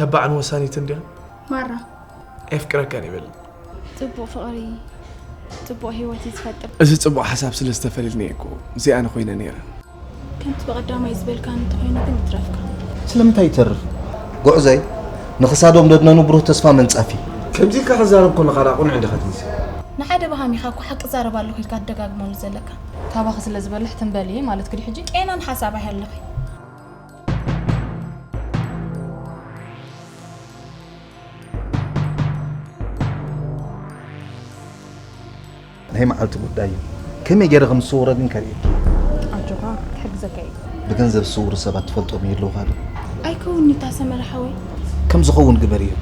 تبع وساني تندي مرة افكرك كان يبل تبو فقري تبو هيوتي تفطر إذا تبع حساب سلسلة فلنيكو زي أنا خوينا نيرة كنت بقدام يزبل كانت خوينا كنت ترافقا سلامتا يترف قعزي نخسادهم ددنا نبروه تسفى من صافي كم زي كحزارب كنا خلاقون عندي ختمسي نحد بهامي خاكو حق زارب الله خيل كاد دغاغمول زلك تابخ سلا زبلح تنبالي مالت كدي حجي انا حسابه هلخي هي معلت قداي كم يجرغم صورة من كريم أجوها تحق زكاي بجنزب الصورة سبعة تفلتوا ميلو هذا أي كوني تاسمر حوي كم زخون قبريه